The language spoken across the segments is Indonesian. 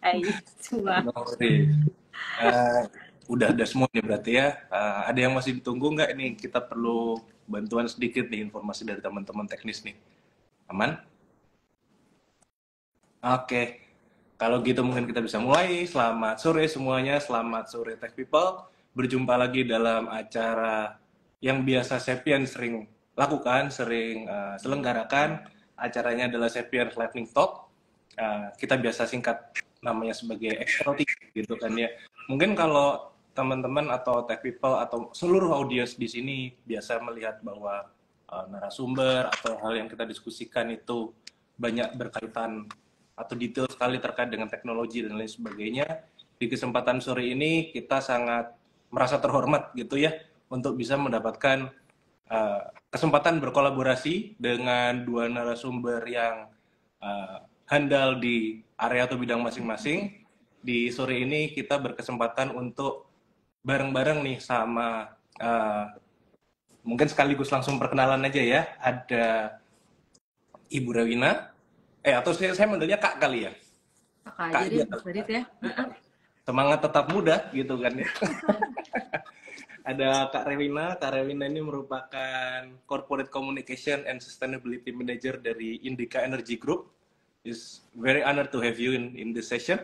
Hai semua. No worries. Eh, udah semua nih berarti ya. Ada yang masih ditunggu nggak nih? Kita perlu bantuan sedikit nih informasi dari teman-teman teknis nih. Aman? Oke. Kalau gitu mungkin kita bisa mulai. Selamat sore semuanya. Selamat sore Tech People. Berjumpa lagi dalam acara yang biasa Sapien sering lakukan, sering selenggarakan. Acaranya adalah Sapien Lightning Talk. Kita biasa singkat namanya sebagai XLT gitu kan ya. Mungkin kalau teman-teman atau tech people atau seluruh audiens di sini biasa melihat bahwa narasumber atau hal yang kita diskusikan itu banyak berkaitan atau detail sekali terkait dengan teknologi dan lain sebagainya. Di kesempatan sore ini kita sangat merasa terhormat gitu ya untuk bisa mendapatkan kesempatan berkolaborasi dengan dua narasumber yang handal di area atau bidang masing-masing. Di sore ini kita berkesempatan untuk bareng-bareng nih sama mungkin sekaligus langsung perkenalan aja ya. Ada Ibu Rewina, atau saya manggilnya Kak kali ya. Kakak Kak aja deh, Mas Radit ya. Semangat tetap muda gitu kan ya. Ada Kak Rewina. Kak Rewina ini merupakan Corporate Communication and Sustainability Manager dari Indica Energy Group. Is very honored to have you in this session.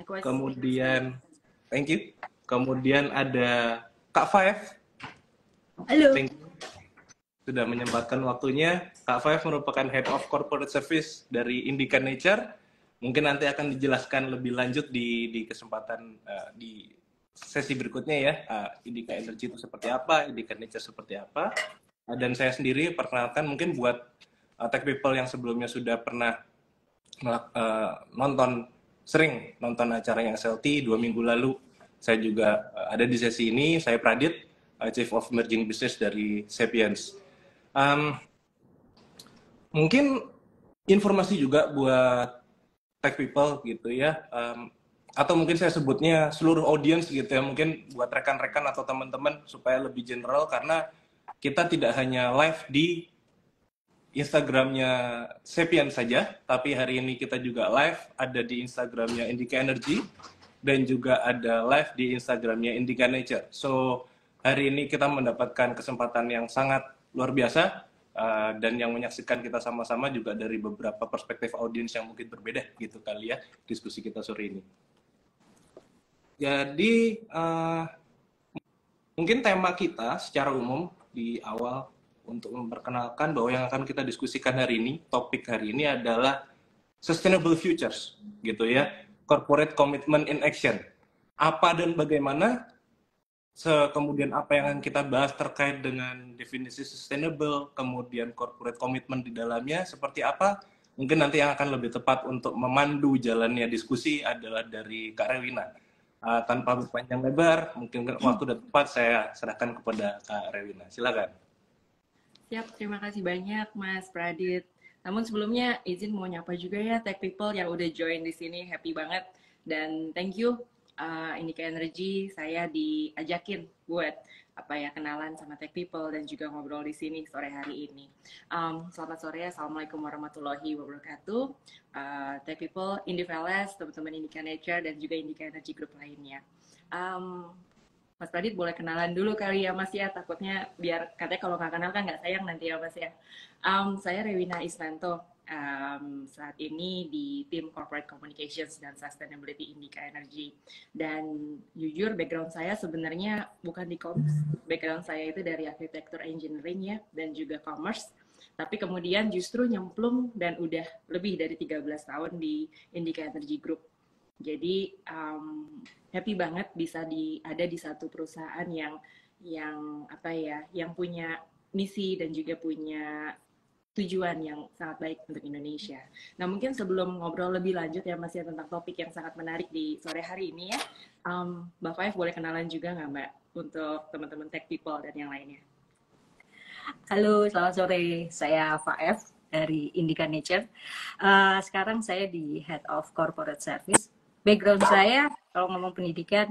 Kemudian, thank you. Kemudian ada Kak Five. Halo. Thank you sudah menyempatkan waktunya. Kak Five merupakan Head of Corporate Service dari Indica Nature. Mungkin nanti akan dijelaskan lebih lanjut di kesempatan di sesi berikutnya ya. Indica Energy itu seperti apa, Indica Nature seperti apa. Dan saya sendiri perkenalkan mungkin buat tech people yang sebelumnya sudah pernah sering nonton acara yang SLT 2 minggu lalu. Saya juga ada di sesi ini. Saya Pradit, Chief of Emerging Business dari Sapiens. Mungkin informasi juga buat tech people gitu ya, atau mungkin saya sebutnya seluruh audiens gitu ya, mungkin buat rekan-rekan atau teman-teman supaya lebih general, karena kita tidak hanya live di Instagramnya Sapien saja, tapi hari ini kita juga live ada di Instagramnya Indica Energy dan juga ada live di Instagramnya Indica Nature. So hari ini kita mendapatkan kesempatan yang sangat luar biasa dan yang menyaksikan kita sama-sama juga dari beberapa perspektif audiens yang mungkin berbeda gitu kali ya diskusi kita sore ini. Jadi mungkin tema kita secara umum di awal untuk memperkenalkan bahwa yang akan kita diskusikan hari ini, topik hari ini adalah Sustainable Futures, gitu ya, Corporate Commitment in Action. Apa dan bagaimana, kemudian apa yang akan kita bahas terkait dengan definisi sustainable, kemudian corporate commitment di dalamnya, seperti apa, mungkin nanti yang akan lebih tepat untuk memandu jalannya diskusi adalah dari Kak Rewina. Tanpa berpanjang lebar, mungkin waktu dan tempat saya serahkan kepada Kak Rewina. Silakan. Siap, terima kasih banyak Mas Pradit. Namun sebelumnya izin mau nyapa juga ya tech people yang udah join di sini, happy banget dan thank you Indica Energy, saya diajakin buat kenalan sama tech people dan juga ngobrol di sini sore hari ini. Selamat sore, assalamualaikum warahmatullahi wabarakatuh. Tech people, Indiveles, teman-teman Indica Nature dan juga Indica Energy Group lainnya. Mas Pradit boleh kenalan dulu kali ya Mas ya, takutnya biar katanya kalau nggak kenal kan nggak sayang nanti ya Mas ya. Saya Rewina Isnanto, saat ini di tim Corporate Communications dan Sustainability Indica Energy. Dan jujur background saya sebenarnya bukan di comms, background saya itu dari arsitektur engineering ya, dan juga commerce. Tapi kemudian justru nyemplung dan udah lebih dari 13 tahun di Indica Energy Group. Jadi happy banget bisa ada di satu perusahaan yang punya misi dan juga punya tujuan yang sangat baik untuk Indonesia. Nah mungkin sebelum ngobrol lebih lanjut ya Mas ya tentang topik yang sangat menarik di sore hari ini ya, Mbak Faif boleh kenalan juga nggak Mbak untuk teman-teman tech people dan yang lainnya? Halo, selamat sore. Saya Faif dari Indica Nature. Sekarang saya di Head of Corporate Service. Background saya, kalau ngomong pendidikan,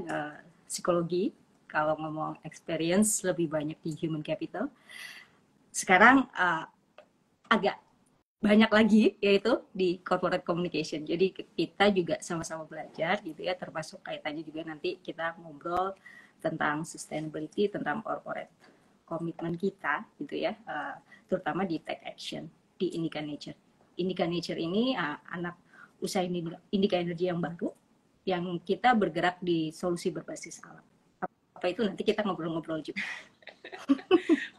psikologi. Kalau ngomong experience, lebih banyak di human capital. Sekarang agak banyak lagi, yaitu di corporate communication. Jadi kita juga sama-sama belajar gitu ya, termasuk kaitannya juga nanti kita ngobrol tentang sustainability, tentang corporate komitmen kita gitu ya, terutama di Take Action di Indica Nature. Indica Nature ini anak usaha Indica Energy yang baru, yang kita bergerak di solusi berbasis alam. Apa itu nanti kita ngobrol-ngobrol juga.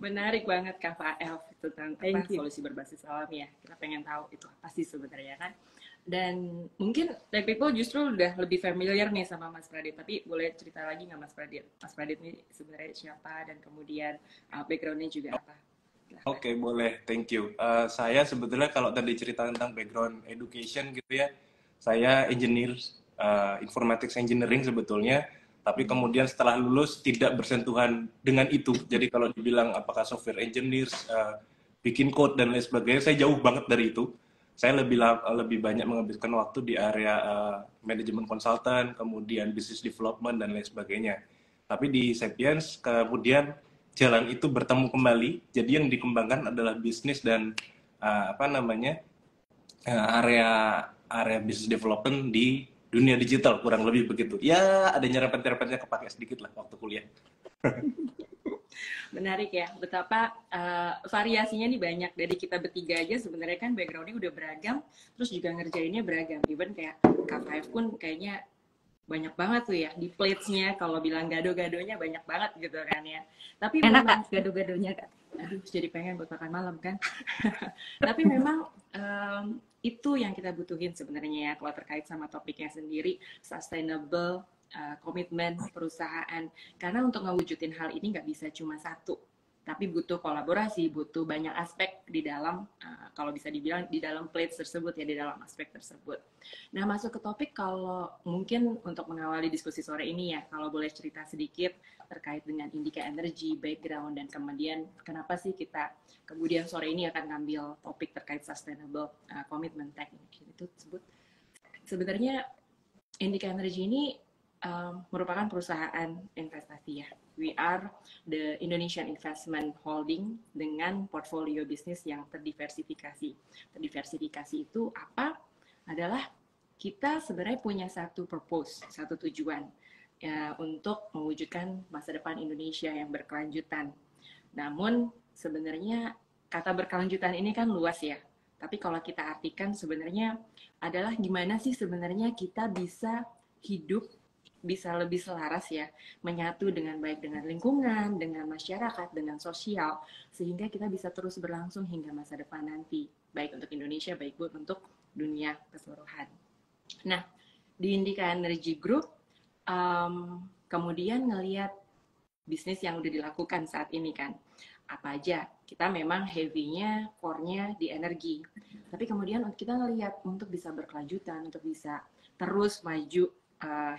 Menarik banget Kak Fael tentang apa solusi berbasis alam ya. Kita pengen tahu itu apa sih sebenarnya kan. Dan mungkin tech people justru udah lebih familiar nih sama Mas Pradit. Tapi boleh cerita lagi nggak Mas Pradit? Mas Pradit ini sebenarnya siapa dan kemudian backgroundnya juga apa? Oke, boleh. Thank you. Saya sebetulnya kalau tadi cerita tentang background education gitu ya, saya engineer, informatics engineering sebetulnya, tapi kemudian setelah lulus tidak bersentuhan dengan itu. Jadi kalau dibilang apakah software engineers, bikin code dan lain sebagainya, saya jauh banget dari itu. Saya lebih banyak menghabiskan waktu di area manajemen konsultan, kemudian business development dan lain sebagainya. Tapi di Sapiens kemudian jalan itu bertemu kembali. Jadi yang dikembangkan adalah bisnis dan area area business development di dunia digital, kurang lebih begitu. Ya, ada nyerempet-nyerempetnya kepake sedikit lah waktu kuliah. Menarik ya, betapa variasinya nih banyak. Dari kita bertiga aja sebenarnya kan backgroundnya udah beragam, terus juga ngerjainnya beragam. Even kayak Kak Five pun kayaknya banyak banget tuh ya, di plates-nya kalau bilang gado-gadonya banyak banget gitu kan ya. Tapi enak memang, Kak, gado-gadonya Kak. Aduh, jadi pengen buat makan malam kan. Tapi memang itu yang kita butuhin sebenarnya ya, kalau terkait sama topiknya sendiri, sustainable komitmen perusahaan. Karena untuk ngewujudin hal ini nggak bisa cuma satu, tapi butuh kolaborasi, butuh banyak aspek di dalam, kalau bisa dibilang di dalam plates tersebut ya, di dalam aspek tersebut. Nah, masuk ke topik, kalau mungkin untuk mengawali diskusi sore ini ya, kalau boleh cerita sedikit terkait dengan Indica Energy, background, dan kemudian kenapa sih kita kemudian sore ini akan ngambil topik terkait sustainable commitment technique itu tersebut. Sebenarnya Indica Energy ini merupakan perusahaan investasi ya. We are the Indonesian Investment Holding dengan portfolio bisnis yang terdiversifikasi. Terdiversifikasi itu apa? Adalah kita sebenarnya punya satu purpose, satu tujuan ya, untuk mewujudkan masa depan Indonesia yang berkelanjutan. Namun sebenarnya kata berkelanjutan ini kan luas ya. Tapi kalau kita artikan sebenarnya adalah gimana sih sebenarnya kita bisa hidup bisa lebih selaras ya, menyatu dengan baik dengan lingkungan, dengan masyarakat, dengan sosial, sehingga kita bisa terus berlangsung hingga masa depan nanti, baik untuk Indonesia, baik untuk dunia keseluruhan. Nah, di Indica Energy Group, kemudian ngelihat bisnis yang udah dilakukan saat ini kan, apa aja, kita memang heavy-nya, core-nya di energi, tapi kemudian kita ngelihat untuk bisa berkelanjutan, untuk bisa terus maju,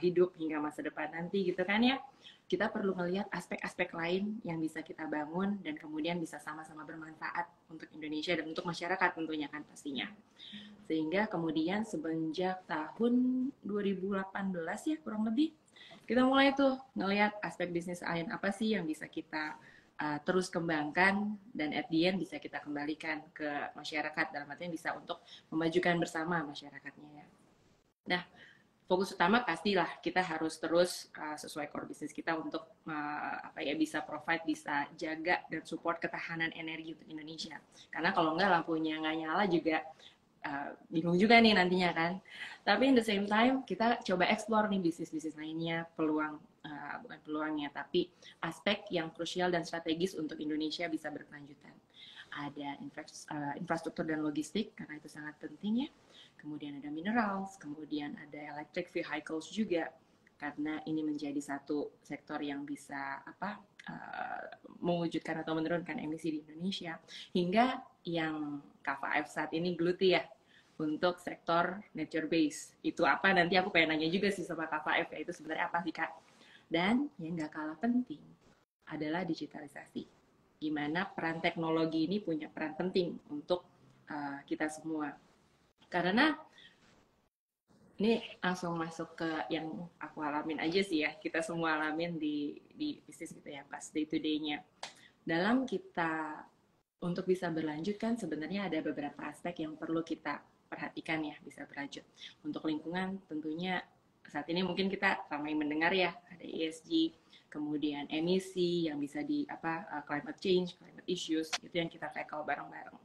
hidup hingga masa depan nanti gitu kan ya, kita perlu melihat aspek-aspek lain yang bisa kita bangun dan kemudian bisa sama-sama bermanfaat untuk Indonesia dan untuk masyarakat tentunya kan pastinya. Sehingga kemudian semenjak tahun 2018 ya kurang lebih, kita mulai tuh ngelihat aspek bisnis lain apa sih yang bisa kita terus kembangkan dan at the end bisa kita kembalikan ke masyarakat, dalam artinya bisa untuk memajukan bersama masyarakatnya ya. Nah, fokus utama pastilah kita harus terus sesuai core bisnis kita untuk bisa provide, bisa jaga dan support ketahanan energi untuk Indonesia. Karena kalau nggak lampunya nggak nyala juga bingung juga nih nantinya kan. Tapi in the same time kita coba explore nih bisnis-bisnis lainnya, peluang bukan peluangnya tapi aspek yang krusial dan strategis untuk Indonesia bisa berkelanjutan. Ada infrastruktur dan logistik karena itu sangat penting ya. Kemudian ada minerals, kemudian ada electric vehicles juga, karena ini menjadi satu sektor yang bisa mewujudkan atau menurunkan emisi di Indonesia, hingga yang KFF saat ini geluti ya untuk sektor nature base. Itu apa nanti aku pengen nanya juga sih sama KFF ya, itu sebenarnya apa sih Kak? Dan yang nggak kalah penting adalah digitalisasi. Gimana peran teknologi ini punya peran penting untuk kita semua. Karena ini langsung masuk ke yang aku alamin aja sih ya, kita semua alamin di bisnis gitu ya, pas day to day-nya. Dalam kita untuk bisa berlanjut kan sebenarnya ada beberapa aspek yang perlu kita perhatikan ya bisa berlanjut. Untuk lingkungan tentunya saat ini mungkin kita ramai mendengar ya ada ESG, kemudian emisi yang bisa di climate change, climate issues itu yang kita tackle bareng-bareng.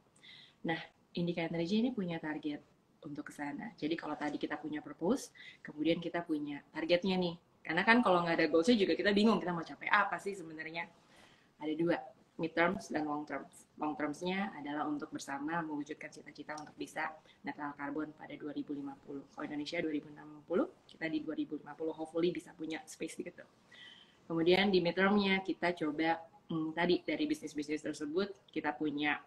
Nah, Indica Energy ini punya target untuk ke sana. Jadi kalau tadi kita punya purpose, kemudian kita punya targetnya nih. Karena kan kalau nggak ada goalsnya juga kita bingung kita mau capai apa sih sebenarnya. Ada dua, mid terms dan long terms. Long terms-nya adalah untuk bersama mewujudkan cita-cita untuk bisa netral karbon pada 2050. Kalau Indonesia 2060, kita di 2050 hopefully bisa punya space gitu. Kemudian di mid term-nya kita coba tadi dari bisnis-bisnis tersebut kita punya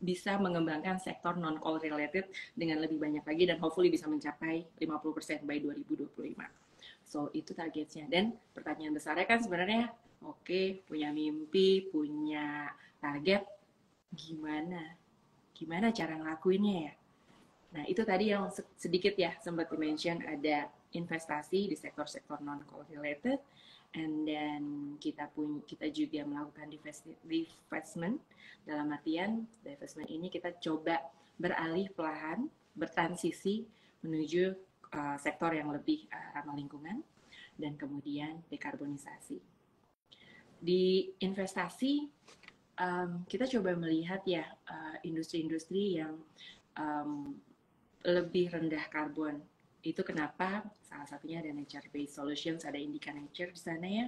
bisa mengembangkan sektor non-coal related dengan lebih banyak lagi dan hopefully bisa mencapai 50% by 2025. So, itu targetnya. Dan pertanyaan besarnya kan sebenarnya, oke, punya mimpi, punya target, gimana cara ngelakuinnya ya? Nah, itu tadi yang sedikit ya, sempat di-mention ada investasi di sektor-sektor non-coal related, and then kita juga melakukan divestment. Dalam artian divestment ini kita coba beralih perlahan, bertransisi menuju sektor yang lebih ramah lingkungan dan kemudian dekarbonisasi. Di investasi kita coba melihat ya industri-industri yang lebih rendah karbon. Itu kenapa salah satunya ada Nature Based Solutions, ada Indica Nature di sana ya.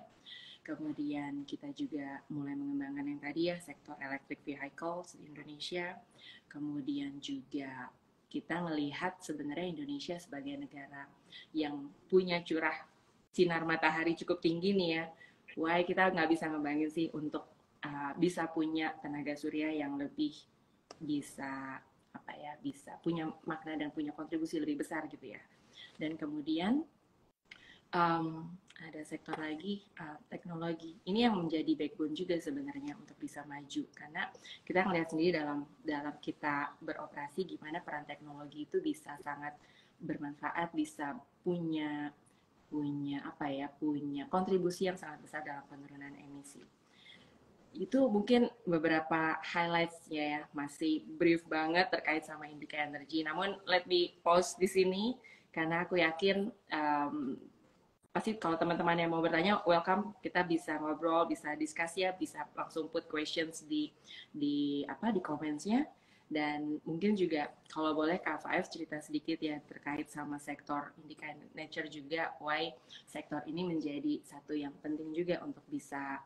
Kemudian kita juga mulai mengembangkan yang tadi ya, sektor electric vehicles di Indonesia. Kemudian juga kita melihat sebenarnya Indonesia sebagai negara yang punya curah sinar matahari cukup tinggi nih ya. Why kita nggak bisa ngembangin sih untuk bisa punya tenaga surya yang lebih bisa bisa punya makna dan punya kontribusi lebih besar gitu ya. Dan kemudian ada sektor lagi teknologi. Ini yang menjadi backbone juga sebenarnya untuk bisa maju karena kita melihat sendiri dalam kita beroperasi gimana peran teknologi itu bisa sangat bermanfaat, bisa punya kontribusi yang sangat besar dalam penurunan emisi. Itu mungkin beberapa highlights-nya ya, masih brief banget terkait sama Indica Energy. Namun let me pause di sini karena aku yakin pasti kalau teman-teman yang mau bertanya, welcome, kita bisa ngobrol, bisa diskusi ya, bisa langsung put questions di comments-nya. Dan mungkin juga kalau boleh Kak Faif cerita sedikit ya terkait sama sektor Indica Nature juga, why sektor ini menjadi satu yang penting juga untuk bisa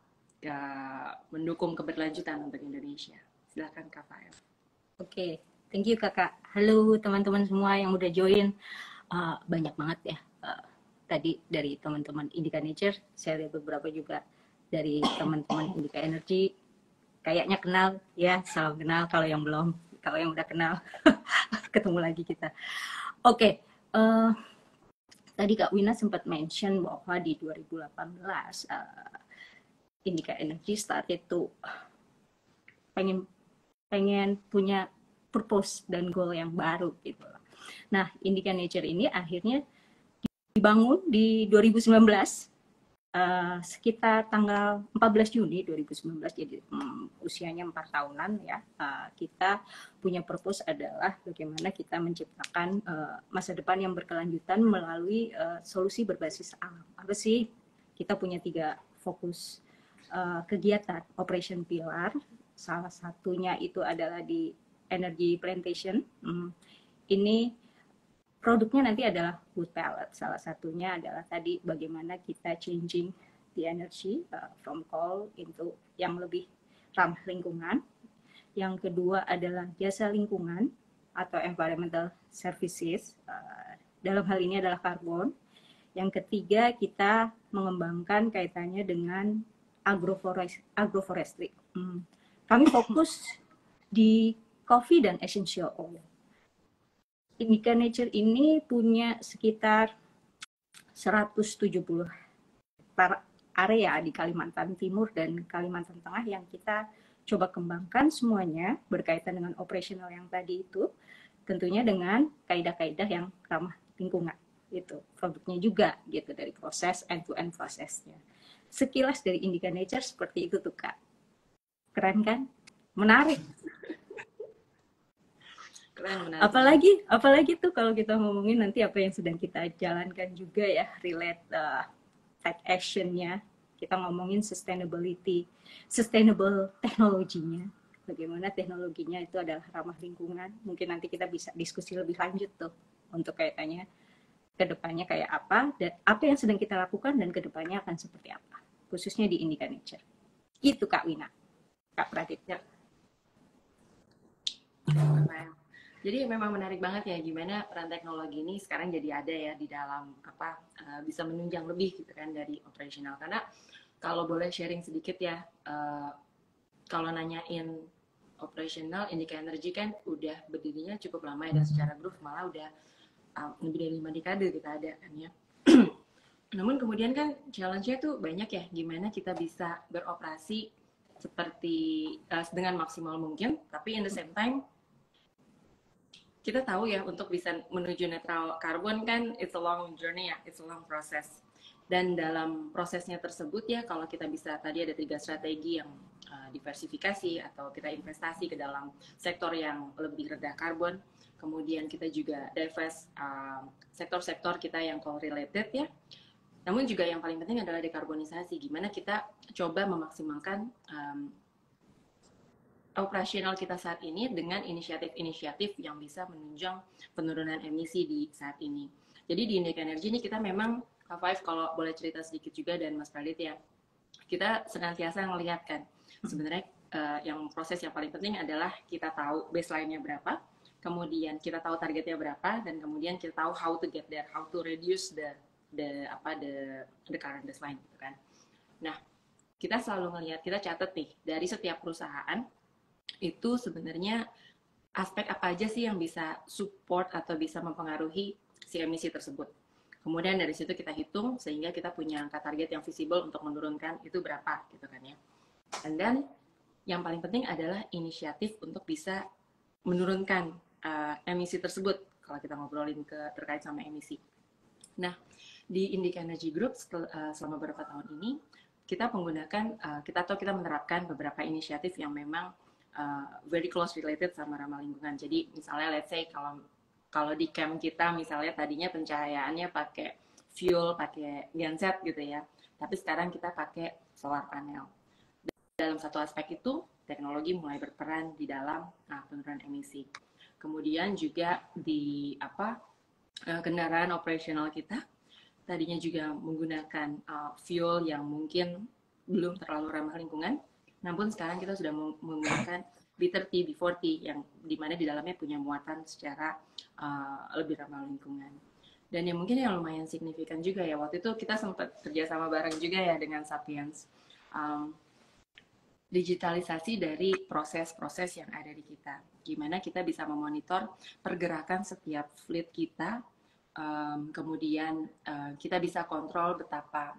mendukung keberlanjutan untuk Indonesia. Silakan Kak Faif. Oke, thank you Kakak. Halo teman-teman semua yang udah join. Banyak banget ya. Tadi dari teman-teman Indica Nature, saya lihat beberapa juga dari teman-teman Indica Energy. Kayaknya kenal ya, salam kenal kalau yang belum. Kalau yang udah kenal, ketemu lagi kita. Oke, tadi Kak Wina sempat mention bahwa di 2018 Indica Energy started to pengen punya purpose dan goal yang baru gitu. Nah, Indica Nature ini akhirnya dibangun di 2019 sekitar tanggal 14 Juni 2019, jadi usianya 4 tahunan ya. Kita punya purpose adalah bagaimana kita menciptakan masa depan yang berkelanjutan melalui solusi berbasis alam. Apa sih? Kita punya 3 fokus kegiatan operation pillar. Salah satunya itu adalah di energy plantation. Ini produknya nanti adalah wood pellet. Salah satunya adalah tadi bagaimana kita changing the energy from coal into yang lebih ramah lingkungan. Yang kedua adalah jasa lingkungan atau environmental services. Dalam hal ini adalah karbon. Yang ketiga kita mengembangkan kaitannya dengan agroforestry. Kami fokus di coffee dan essential oil. Indica Nature ini punya sekitar 170 area di Kalimantan Timur dan Kalimantan Tengah yang kita coba kembangkan semuanya berkaitan dengan operasional yang tadi itu, tentunya dengan kaidah-kaidah yang ramah lingkungan. Itu produknya juga gitu dari proses end-to-end prosesnya. Sekilas dari Indica Nature seperti itu tuh Kak. Keren kan? Menarik. Keren, menarik. Apalagi tuh kalau kita ngomongin nanti apa yang sedang kita jalankan juga ya, relate fact actionnya. Kita ngomongin sustainability, sustainable teknologinya. Bagaimana teknologinya itu adalah ramah lingkungan. Mungkin nanti kita bisa diskusi lebih lanjut tuh untuk kaitannya ke depannya kayak apa, dan apa yang sedang kita lakukan dan ke depannya akan seperti apa. Khususnya di Indica Nature. Itu Kak Wina, Kak Pradip. Ya. Jadi memang menarik banget ya gimana peran teknologi ini sekarang jadi ada ya di dalam bisa menunjang lebih gitu kan dari operasional. Karena kalau boleh sharing sedikit ya, kalau nanyain operasional, Indica Energy kan udah berdirinya cukup lama ya, dan secara grup malah udah lebih dari 5 dekade kita ada kan ya. Namun kemudian kan challenge-nya tuh banyak ya, gimana kita bisa beroperasi seperti dengan maksimal mungkin, tapi in the same time kita tahu ya untuk bisa menuju netral karbon kan it's a long journey ya, it's a long process. Dan dalam prosesnya tersebut ya, kalau kita bisa, tadi ada 3 strategi yang diversifikasi atau kita investasi ke dalam sektor yang lebih rendah karbon, kemudian kita juga divest sektor-sektor kita yang correlated ya. Namun juga yang paling penting adalah dekarbonisasi, gimana kita coba memaksimalkan operasional kita saat ini dengan inisiatif-inisiatif yang bisa menunjang penurunan emisi di saat ini. Jadi di Indica Energy ini kita memang, Kak Five kalau boleh cerita sedikit juga dan Mas Pradit ya, kita senantiasa melihat kan, sebenarnya yang proses yang paling penting adalah kita tahu baseline-nya berapa, kemudian kita tahu targetnya berapa, dan kemudian kita tahu how to get there, how to reduce the current baseline gitu kan. Nah, kita selalu melihat, kita catat nih dari setiap perusahaan itu sebenarnya aspek apa aja sih yang bisa support atau bisa mempengaruhi si emisi tersebut. Kemudian dari situ kita hitung sehingga kita punya angka target yang visible untuk menurunkan itu berapa gitu kan ya. And then yang paling penting adalah inisiatif untuk bisa menurunkan emisi tersebut kalau kita ngobrolin terkait sama emisi. Nah, di Indica Energy Group selama beberapa tahun ini kita menggunakan kita menerapkan beberapa inisiatif yang memang very close related sama ramah lingkungan. Jadi misalnya let's say kalau di camp kita misalnya tadinya pencahayaannya pakai fuel, pakai genset gitu ya. Tapi sekarang kita pakai solar panel. Dalam satu aspek itu teknologi mulai berperan di dalam penurunan emisi. Kemudian juga di kendaraan operasional kita tadinya juga menggunakan fuel yang mungkin belum terlalu ramah lingkungan. Namun sekarang kita sudah menggunakan B30, B40 yang dimana di dalamnya punya muatan secara lebih ramah lingkungan. Dan yang mungkin yang lumayan signifikan juga ya, waktu itu kita sempat kerjasama bareng juga ya dengan Sapiens. Digitalisasi dari proses-proses yang ada di kita. Gimana kita bisa memonitor pergerakan setiap fleet kita, kemudian kita bisa kontrol betapa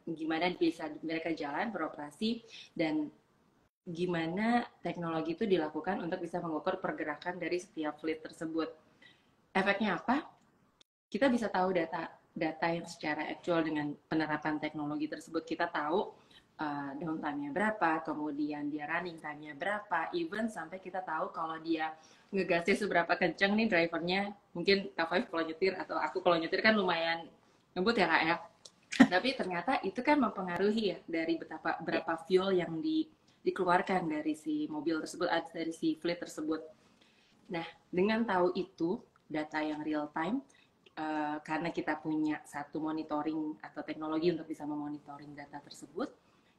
gimana bisa mereka jalan beroperasi, dan gimana teknologi itu dilakukan untuk bisa mengukur pergerakan dari setiap fleet tersebut. Efeknya apa? Kita bisa tahu data yang secara actual dengan penerapan teknologi tersebut. Kita tahu downtime-nya berapa, kemudian dia running time-nya berapa, even sampai kita tahu kalau dia ngegasnya seberapa kenceng nih drivernya. Mungkin Kak Five kalau nyetir atau aku kalau nyetir kan lumayan ngebut ya Kak ya. Tapi ternyata itu kan mempengaruhi ya dari berapa fuel yang dikeluarkan dari si mobil tersebut, dari si fleet tersebut. Nah, dengan tahu itu, data yang real time, karena kita punya satu monitoring atau teknologi untuk bisa memonitoring data tersebut,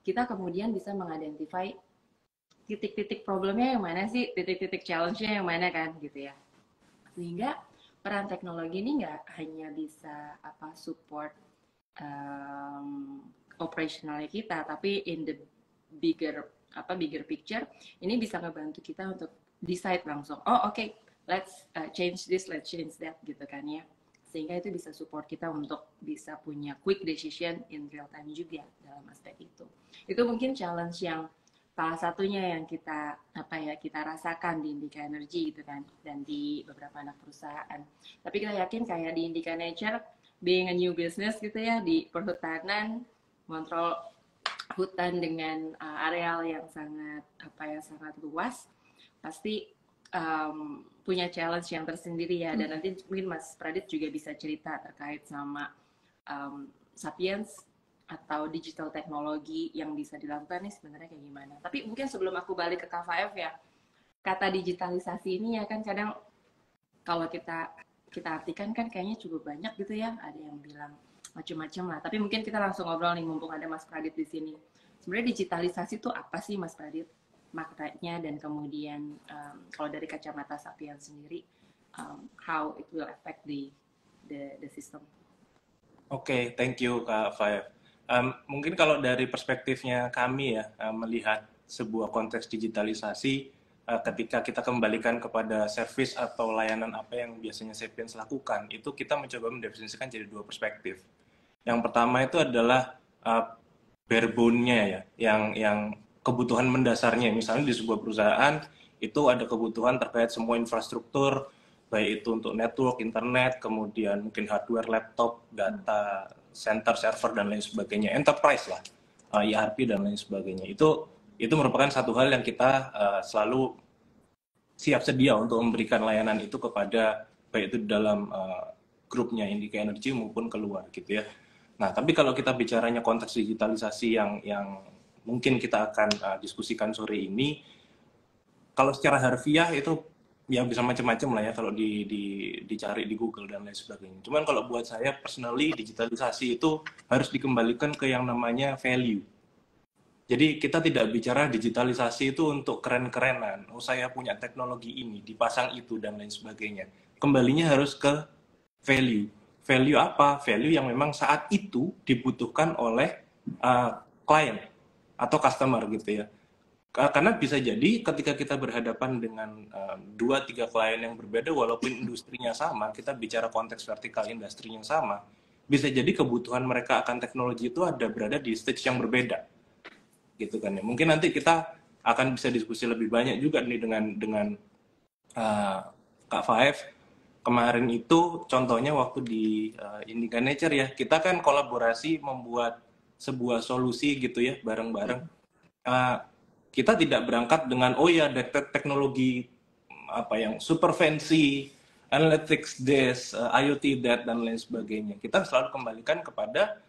kita kemudian bisa mengidentify titik-titik problemnya yang mana sih, titik-titik challenge-nya yang mana kan gitu ya. Sehingga peran teknologi ini nggak hanya bisa support operationalnya kita, tapi in the bigger picture ini bisa ngebantu kita untuk decide langsung, okay, let's change this, let's change that gitu kan ya. Sehingga itu bisa support kita untuk bisa punya quick decision in real time juga dalam aspek itu. Itu mungkin challenge yang salah satunya yang kita rasakan di Indica Energy gitu kan, dan di beberapa anak perusahaan. Tapi kita yakin kayak di Indica Nature, being a new business gitu ya, di perhutanan, kontrol hutan dengan areal yang sangat luas, pasti punya challenge yang tersendiri ya. Dan nanti mungkin Mas Pradit juga bisa cerita terkait sama Sapiens atau digital teknologi yang bisa dilakukan nih sebenarnya kayak gimana. Tapi mungkin sebelum aku balik ke K5 ya, kata digitalisasi ini ya kan kadang kalau kita artikan kan kayaknya cukup banyak gitu ya. Ada yang bilang macam-macam lah. Tapi mungkin kita langsung ngobrol nih mumpung ada Mas Pradit di sini. Sebenarnya digitalisasi itu apa sih Mas Pradit? Maknanya dan kemudian kalau dari kacamata Sapiens sendiri, how it will affect the system. Oke, thank you Kak Faif. Mungkin kalau dari perspektifnya kami ya, melihat sebuah konteks digitalisasi, ketika kita kembalikan kepada service atau layanan apa yang biasanya Sapiens lakukan, itu kita mencoba mendefinisikan jadi dua perspektif. Yang pertama itu adalah bare bone-nya ya, yang kebutuhan mendasarnya. Misalnya di sebuah perusahaan itu ada kebutuhan terkait semua infrastruktur, baik itu untuk network, internet, kemudian mungkin hardware, laptop, data center, server dan lain sebagainya, enterprise lah, ERP dan lain sebagainya. Itu merupakan satu hal yang kita selalu siap sedia untuk memberikan layanan itu kepada baik itu dalam grupnya Indica Energy maupun keluar gitu ya. Nah, tapi kalau kita bicaranya konteks digitalisasi yang mungkin kita akan diskusikan sore ini, kalau secara harfiah itu ya bisa macam-macam lah ya kalau dicari di Google dan lain sebagainya. Cuman kalau buat saya personally, digitalisasi itu harus dikembalikan ke yang namanya value. Jadi kita tidak bicara digitalisasi itu untuk keren-kerenan. Oh, saya punya teknologi ini, dipasang itu dan lain sebagainya. Kembalinya harus ke value. Value apa? Value yang memang saat itu dibutuhkan oleh klien atau customer gitu ya. Karena bisa jadi ketika kita berhadapan dengan 2-3 klien yang berbeda, walaupun industrinya sama, kita bicara konteks vertikal industrinya sama, bisa jadi kebutuhan mereka akan teknologi itu berada di stage yang berbeda, gitu kan ya. Mungkin nanti kita akan bisa diskusi lebih banyak juga nih dengan Kak Faif. Kemarin itu contohnya waktu di Indica Nature ya, kita kan kolaborasi membuat sebuah solusi gitu ya bareng-bareng. Kita tidak berangkat dengan teknologi apa yang super fancy, analytics this, IoT that dan lain sebagainya. Kita selalu kembalikan kepada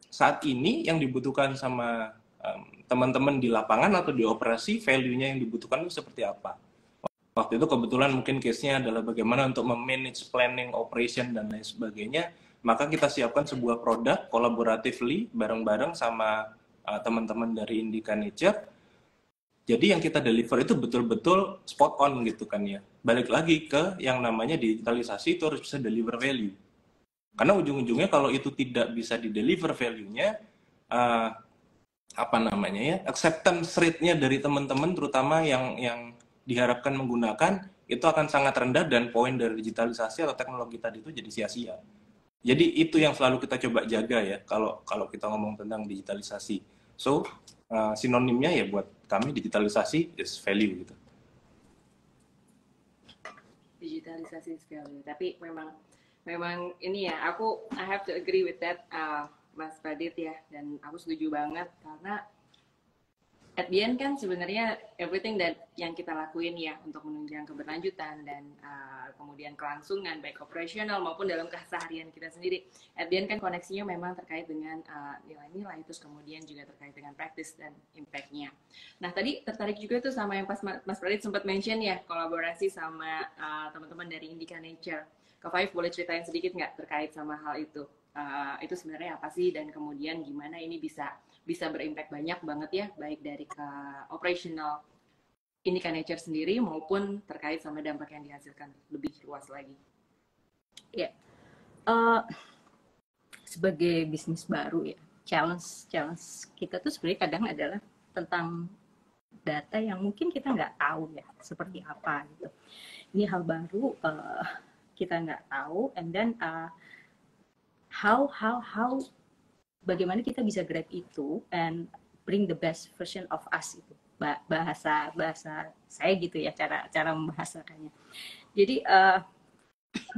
saat ini yang dibutuhkan sama teman-teman di lapangan atau di operasi, value-nya yang dibutuhkan itu seperti apa. Waktu itu kebetulan mungkin case-nya adalah bagaimana untuk memanage planning, operation, dan lain sebagainya. Maka kita siapkan sebuah produk collaboratively bareng-bareng sama teman-teman dari Indica Nature. Jadi yang kita deliver itu betul-betul spot on gitu kan ya. Balik lagi ke yang namanya digitalisasi, itu harus bisa deliver value. Karena ujung-ujungnya kalau itu tidak bisa di-deliver value-nya, acceptance rate-nya dari teman-teman terutama yang diharapkan menggunakan itu akan sangat rendah, dan poin dari digitalisasi atau teknologi tadi itu jadi sia-sia. Jadi itu yang selalu kita coba jaga ya kalau kita ngomong tentang digitalisasi. So sinonimnya ya buat kami digitalisasi is value gitu. Digitalisasi is value. Tapi memang ini ya, I have to agree with that, Mas Pradit ya, dan aku setuju banget karena at the end kan sebenarnya everything yang kita lakuin ya untuk menunjang keberlanjutan dan kemudian kelangsungan baik operasional maupun dalam keseharian kita sendiri, at the end kan koneksinya memang terkait dengan nilai-nilai, terus kemudian juga terkait dengan practice dan impact-nya. Nah tadi tertarik juga tuh sama yang pas Mas Pradit sempat mention ya, kolaborasi sama teman-teman dari Indica Nature. Kak Faif boleh ceritain sedikit nggak terkait sama hal itu? Itu sebenarnya apa sih, dan kemudian gimana ini bisa berimpact banyak banget ya, baik dari ke operational Indica Nature sendiri maupun terkait sama dampak yang dihasilkan lebih luas lagi. Ya, sebagai bisnis baru ya, challenge kita tuh sebenarnya kadang adalah tentang data yang mungkin kita nggak tahu ya seperti apa gitu. Ini hal baru, kita nggak tahu, and then how bagaimana kita bisa grab itu and bring the best version of us itu, bahasa saya gitu ya, cara membahasakannya. Jadi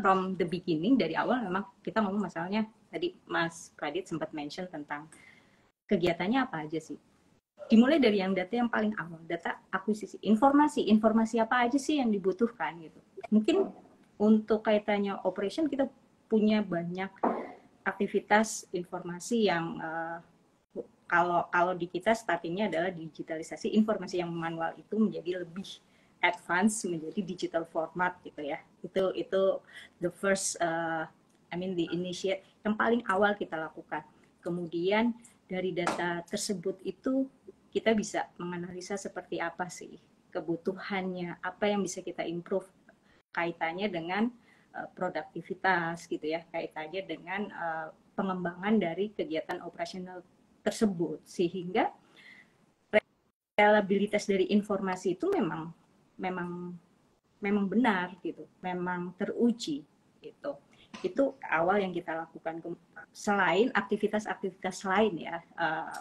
from the beginning, dari awal memang kita ngomong masalahnya, tadi Mas Pradit sempat mention tentang kegiatannya apa aja sih. Dimulai dari yang data yang paling awal, data akuisisi, informasi apa aja sih yang dibutuhkan gitu. Mungkin untuk kaitannya operation kita punya banyak aktivitas informasi yang kalau di kita startingnya adalah digitalisasi, informasi yang manual itu menjadi lebih advance menjadi digital format gitu ya. Itu the first the initiate yang paling awal kita lakukan. Kemudian dari data tersebut itu kita bisa menganalisa seperti apa sih kebutuhannya, apa yang bisa kita improve kaitannya dengan produktivitas gitu ya, kaitannya dengan pengembangan dari kegiatan operasional tersebut, sehingga reliabilitas dari informasi itu memang benar gitu, memang teruji gitu. Itu awal yang kita lakukan. Selain aktivitas-aktivitas lain ya,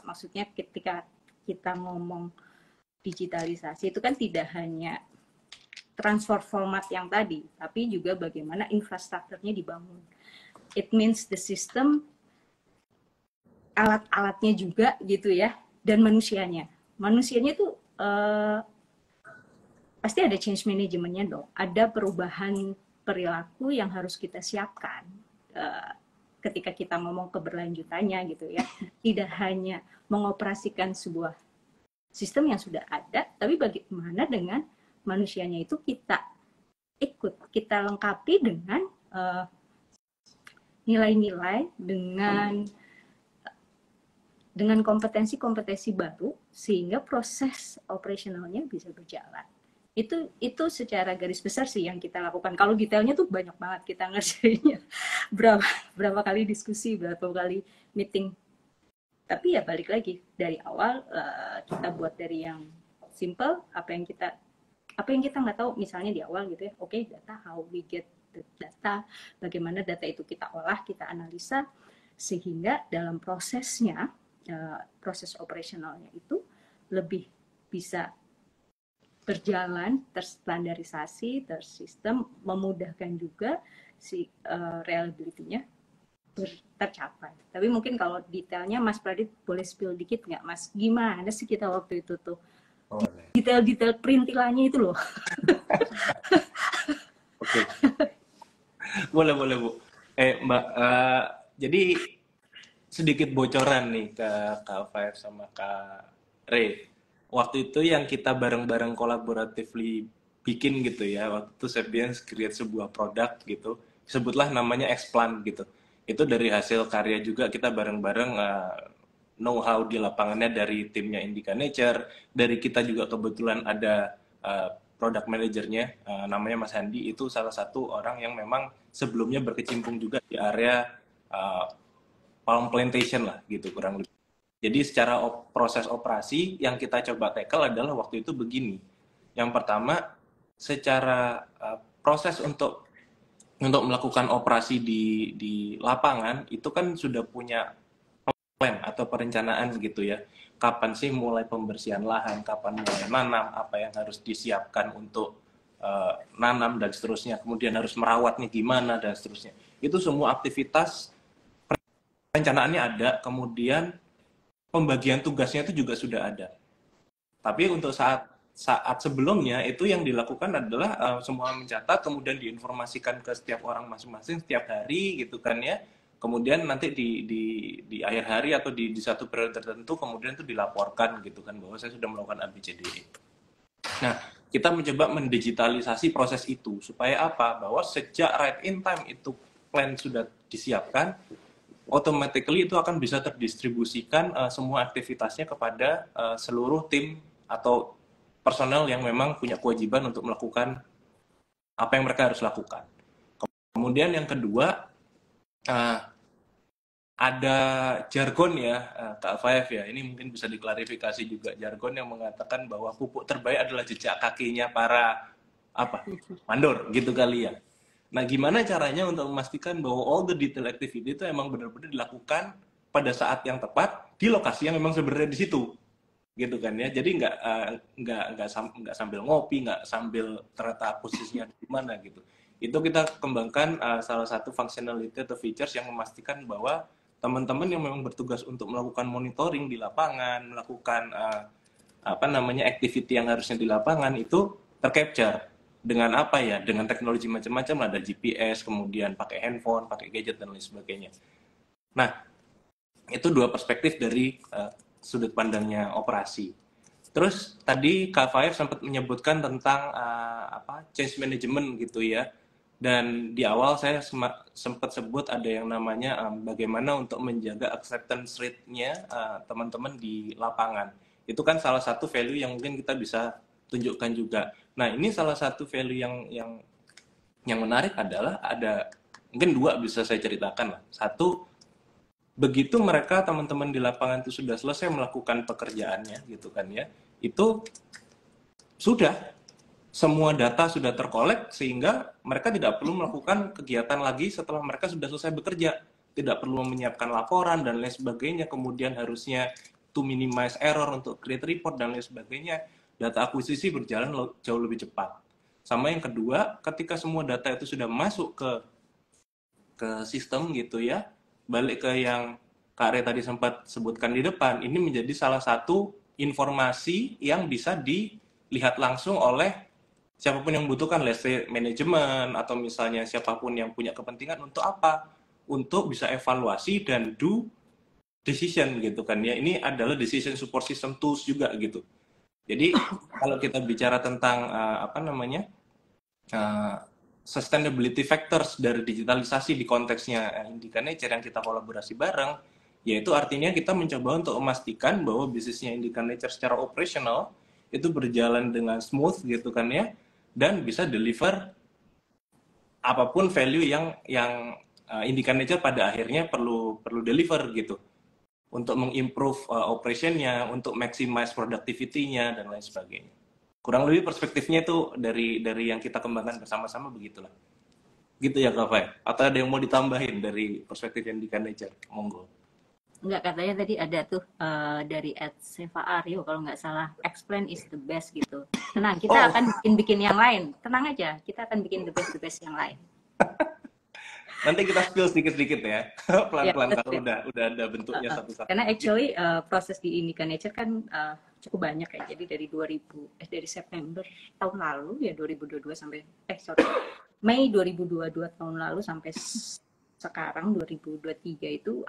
maksudnya ketika kita ngomong digitalisasi itu kan tidak hanya transfer format yang tadi, tapi juga bagaimana infrastrukturnya dibangun. It means the system, alat-alatnya juga gitu ya, dan manusianya. Manusianya itu pasti ada change manajemennya dong, ada perubahan perilaku yang harus kita siapkan ketika kita ngomong keberlanjutannya gitu ya. Tidak hanya mengoperasikan sebuah sistem yang sudah ada, tapi bagaimana dengan manusianya itu kita kita lengkapi dengan nilai-nilai, dengan kompetensi-kompetensi baru, sehingga proses operasionalnya bisa berjalan. Itu secara garis besar sih yang kita lakukan. Kalau detailnya tuh banyak banget kita ngerjainnya. Berapa kali diskusi, berapa kali meeting. Tapi ya balik lagi dari awal kita buat dari yang simple, apa yang kita nggak tahu misalnya di awal gitu ya. Oke, data, how we get the data, bagaimana data itu kita olah, kita analisa, sehingga dalam prosesnya, proses operasionalnya itu lebih bisa berjalan, terstandarisasi, tersistem, memudahkan juga si reliability-nya tercapai. Tapi mungkin kalau detailnya Mas Pradit boleh spill dikit nggak Mas? Gimana sih kita waktu itu tuh? Detail-detail perintilannya itu loh. Oke. Boleh Bu. Mbak, jadi sedikit bocoran nih ke Kak Fire sama Kak Ray. Waktu itu yang kita bareng-bareng kolaboratifly bikin gitu ya, waktu itu Sapiens create sebuah produk gitu, sebutlah namanya Explan gitu. Itu dari hasil karya juga kita bareng-bareng know-how di lapangannya dari timnya Indica Nature, dari kita juga kebetulan ada product manajernya, namanya Mas Handi, itu salah satu orang yang memang sebelumnya berkecimpung juga di area palm plantation lah gitu kurang lebih. Jadi secara proses operasi yang kita coba tackle adalah waktu itu begini. Yang pertama, secara proses untuk melakukan operasi di lapangan itu kan sudah punya plan atau perencanaan gitu ya. Kapan sih mulai pembersihan lahan, kapan mulai nanam, apa yang harus disiapkan untuk nanam dan seterusnya. Kemudian harus merawatnya gimana dan seterusnya. Itu semua aktivitas perencanaannya ada, kemudian pembagian tugasnya itu juga sudah ada. Tapi untuk saat sebelumnya itu yang dilakukan adalah semua mencatat, kemudian diinformasikan ke setiap orang masing-masing setiap hari gitu kan ya. Kemudian nanti di akhir hari atau di satu periode tertentu kemudian itu dilaporkan gitu kan bahwa saya sudah melakukan ABCDE. Nah, kita mencoba mendigitalisasi proses itu supaya apa? Bahwa sejak right in time itu plan sudah disiapkan, automatically itu akan bisa terdistribusikan semua aktivitasnya kepada seluruh tim atau personel yang memang punya kewajiban untuk melakukan apa yang mereka harus lakukan. Kemudian yang kedua, ada jargon ya, Kak Faif ya, ini mungkin bisa diklarifikasi juga, jargon yang mengatakan bahwa pupuk terbaik adalah jejak kakinya para mandor gitu kali ya. Nah, gimana caranya untuk memastikan bahwa all the detail activity itu emang benar-benar dilakukan pada saat yang tepat di lokasi yang memang sebenarnya di situ, gitu kan ya. Jadi nggak sambil ngopi, nggak sambil ternyata posisinya di mana gitu. Itu kita kembangkan salah satu functionality atau features yang memastikan bahwa teman-teman yang memang bertugas untuk melakukan monitoring di lapangan, melakukan apa namanya activity yang harusnya di lapangan itu tercapture dengan apa ya? Dengan teknologi macam-macam, ada GPS, kemudian pakai handphone, pakai gadget dan lain sebagainya. Nah, itu dua perspektif dari sudut pandangnya operasi. Terus tadi Kak Faif sempat menyebutkan tentang apa change management gitu ya. Dan di awal saya sempat sebut ada yang namanya bagaimana untuk menjaga acceptance rate-nya teman-teman di lapangan. Itu kan salah satu value yang mungkin kita bisa tunjukkan juga. Nah, ini salah satu value yang menarik adalah ada mungkin dua bisa saya ceritakan lah. Satu, begitu mereka teman-teman di lapangan itu sudah selesai melakukan pekerjaannya gitu kan ya, itu sudah semua data sudah terkolek sehingga mereka tidak perlu melakukan kegiatan lagi setelah mereka sudah selesai bekerja. Tidak perlu menyiapkan laporan dan lain sebagainya. Kemudian harusnya to minimize error untuk create report dan lain sebagainya. Data akuisisi berjalan jauh lebih cepat. Sama yang kedua, ketika semua data itu sudah masuk ke sistem gitu ya, balik ke yang Kak Re tadi sempat sebutkan di depan, ini menjadi salah satu informasi yang bisa dilihat langsung oleh siapapun yang membutuhkan, let's say manajemen atau misalnya siapapun yang punya kepentingan untuk apa? Untuk bisa evaluasi dan do decision gitu kan ya. Ini adalah decision support system tools juga gitu. Jadi kalau kita bicara tentang apa namanya sustainability factors dari digitalisasi di konteksnya Indica Nature yang kita kolaborasi bareng, yaitu artinya kita mencoba untuk memastikan bahwa bisnisnya Indica Nature secara operasional itu berjalan dengan smooth gitu kan ya, dan bisa deliver apapun value yang Indica Nature pada akhirnya perlu deliver gitu untuk mengimprove operationnya, untuk maximize productivity-nya dan lain sebagainya. Kurang lebih perspektifnya itu dari yang kita kembangkan bersama-sama begitulah. Gitu ya Kak Fai? Atau ada yang mau ditambahin dari perspektif Indica Nature? Monggo. Enggak, katanya tadi ada tuh dari Seva Aryo kalau nggak salah, explain is the best gitu. Tenang, kita akan bikin yang lain. Tenang aja, kita akan bikin the best yang lain. Nanti kita spill sedikit-sedikit ya, pelan-pelan ya, kalau udah ada bentuknya satu-satu. Karena actually proses di Indica Nature kan cukup banyak ya. Jadi dari September tahun lalu ya 2022 sampai Mei 2022 tahun lalu sampai sekarang 2023 itu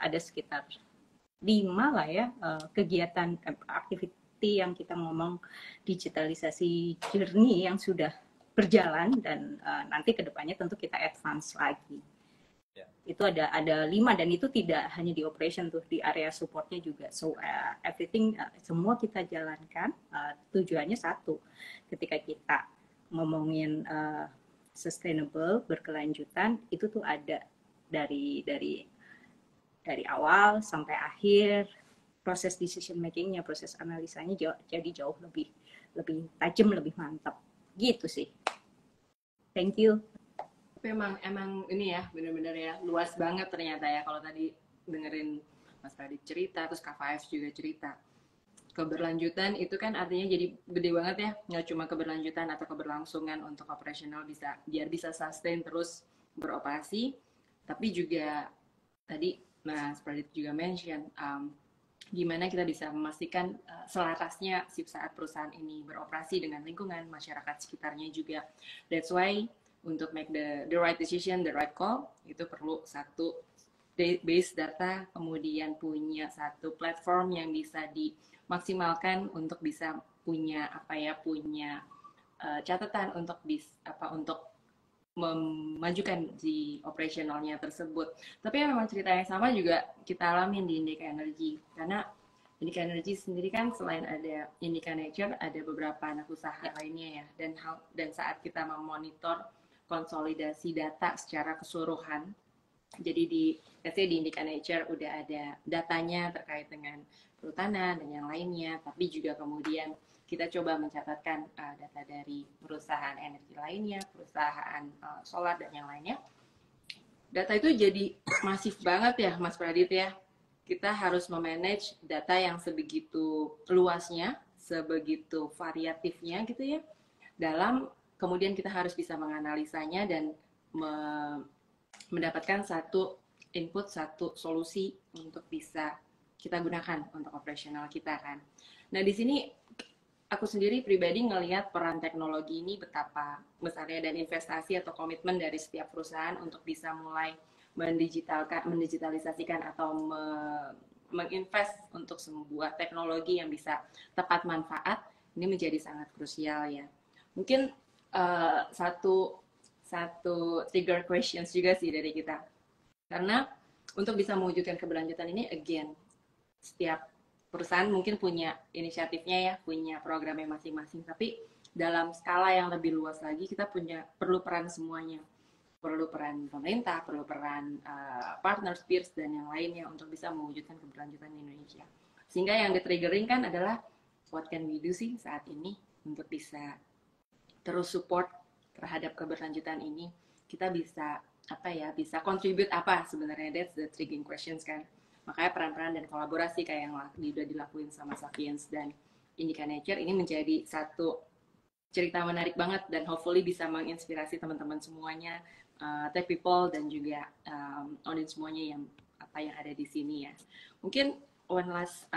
ada sekitar 5 lah ya kegiatan activity yang kita ngomong digitalisasi journey yang sudah berjalan dan nanti kedepannya tentu kita advance lagi. Itu ada 5 dan itu tidak hanya di operation tuh, di area supportnya juga. So everything semua kita jalankan tujuannya satu. Ketika kita ngomongin sustainable, berkelanjutan, itu tuh ada dari awal sampai akhir, proses decision makingnya, proses analisanya jadi jauh lebih tajam, lebih mantap gitu sih. Thank you. Tapi emang ini ya benar-benar ya luas banget ternyata ya, kalau tadi dengerin Mas Radit cerita, terus Kak Faif juga cerita. Keberlanjutan itu kan artinya jadi gede banget ya, nggak cuma keberlanjutan atau keberlangsungan untuk operasional biar bisa sustain terus beroperasi, tapi juga tadi Mas Pradit juga mention gimana kita bisa memastikan selarasnya saat perusahaan ini beroperasi dengan lingkungan masyarakat sekitarnya juga. That's why untuk make the right decision, the right call, itu perlu satu base data, kemudian punya satu platform yang bisa dimaksimalkan untuk bisa punya catatan untuk memajukan di operasionalnya tersebut. Tapi memang cerita yang sama juga kita alamin di Indica Energy, karena Indica Energy sendiri kan selain ada Indica Nature, ada beberapa anak usaha lainnya ya, dan saat kita memonitor konsolidasi data secara keseluruhan, jadi di Indica Nature udah ada datanya terkait dengan perhutanan dan yang lainnya, tapi juga kemudian kita coba mencatatkan data dari perusahaan energi lainnya, perusahaan solar dan yang lainnya. Data itu jadi masif banget ya Mas Pradit ya. Kita harus memanage data yang sebegitu luasnya, sebegitu variatifnya gitu ya. Kemudian kita harus bisa menganalisanya dan mendapatkan satu input satu solusi untuk bisa kita gunakan untuk operasional kita kan. Nah di sini aku sendiri pribadi ngelihat peran teknologi ini betapa besarnya dan investasi atau komitmen dari setiap perusahaan untuk bisa mulai mendigitalisasikan atau menginvest untuk sebuah teknologi yang bisa tepat manfaat ini menjadi sangat krusial ya. Mungkin satu trigger questions juga sih dari kita. Karena untuk bisa mewujudkan keberlanjutan ini, again, setiap perusahaan mungkin punya inisiatifnya ya, punya programnya masing-masing. Tapi dalam skala yang lebih luas lagi, kita perlu peran semuanya. Perlu peran pemerintah, perlu peran partners, peers, dan yang lainnya untuk bisa mewujudkan keberlanjutan di Indonesia. Sehingga yang di-triggering kan adalah, what can we do sih saat ini untuk bisa terus support terhadap keberlanjutan ini. Kita bisa bisa contribute apa sebenarnya, that's the triggering questions kan. Makanya peran-peran dan kolaborasi kayak yang udah dilakuin sama Sapiens dan Indica Nature ini menjadi satu cerita menarik banget dan hopefully bisa menginspirasi teman-teman semuanya, tech people dan juga audience semuanya yang ada di sini ya. Mungkin one last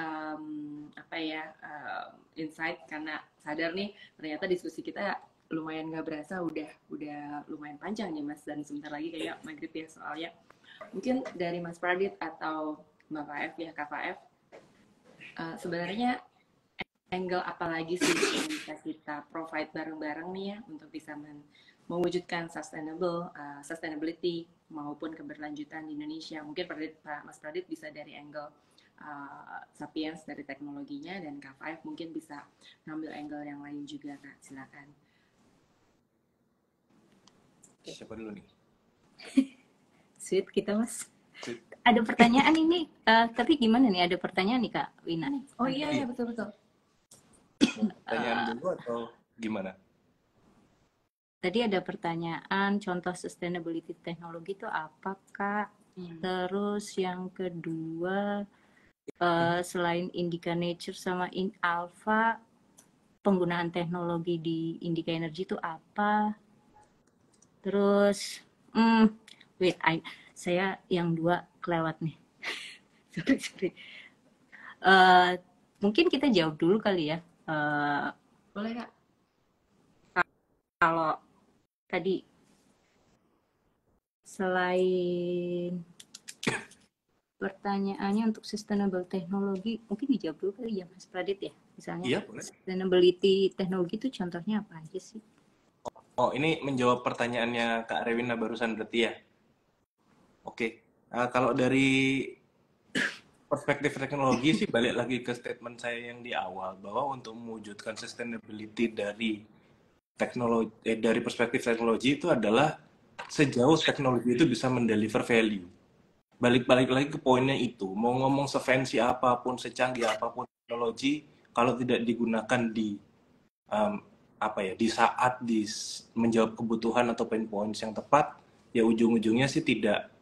insight, karena sadar nih ternyata diskusi kita lumayan nggak berasa udah lumayan panjang nih Mas, dan sebentar lagi kayak maghrib ya soalnya. Mungkin dari Mas Pradit atau Mbak Faef ya, Kak Faef, sebenarnya angle apa lagi sih yang bisa kita provide bareng-bareng nih ya untuk bisa mewujudkan sustainability maupun keberlanjutan di Indonesia. Mungkin Mas Pradit bisa dari angle Sapiens dari teknologinya, dan Kak Faef mungkin bisa ngambil angle yang lain juga Kak, silakan. Siapa dulu nih? Sweet kita Mas. Sweet. Ada pertanyaan ini, tapi gimana nih? Ada pertanyaan nih Kak Wina. Oh iya betul. Pertanyaan dulu atau gimana? Tadi ada pertanyaan, contoh sustainability teknologi itu apa Kak? Terus yang kedua, selain Indica Nature sama Alpha, penggunaan teknologi di Indica Energy itu apa? Terus, saya yang dua kelewat nih. sorry. Mungkin kita jawab dulu kali ya. Boleh Kak? Kalau tadi selain pertanyaannya untuk sustainable teknologi, mungkin dijawab dulu kali ya Mas Pradit ya. Misalnya iya, boleh. Sustainability teknologi itu contohnya apa aja sih? Oh, ini menjawab pertanyaannya Kak Rewina barusan berarti ya? Oke. Kalau dari perspektif teknologi sih balik lagi ke statement saya yang di awal, bahwa untuk mewujudkan sustainability dari teknologi dari perspektif teknologi itu adalah sejauh teknologi itu bisa mendeliver value. Balik lagi ke poinnya itu, mau ngomong se-fancy apapun, secanggih apapun teknologi, kalau tidak digunakan di di saat menjawab kebutuhan atau pain points yang tepat, ya ujung-ujungnya sih tidak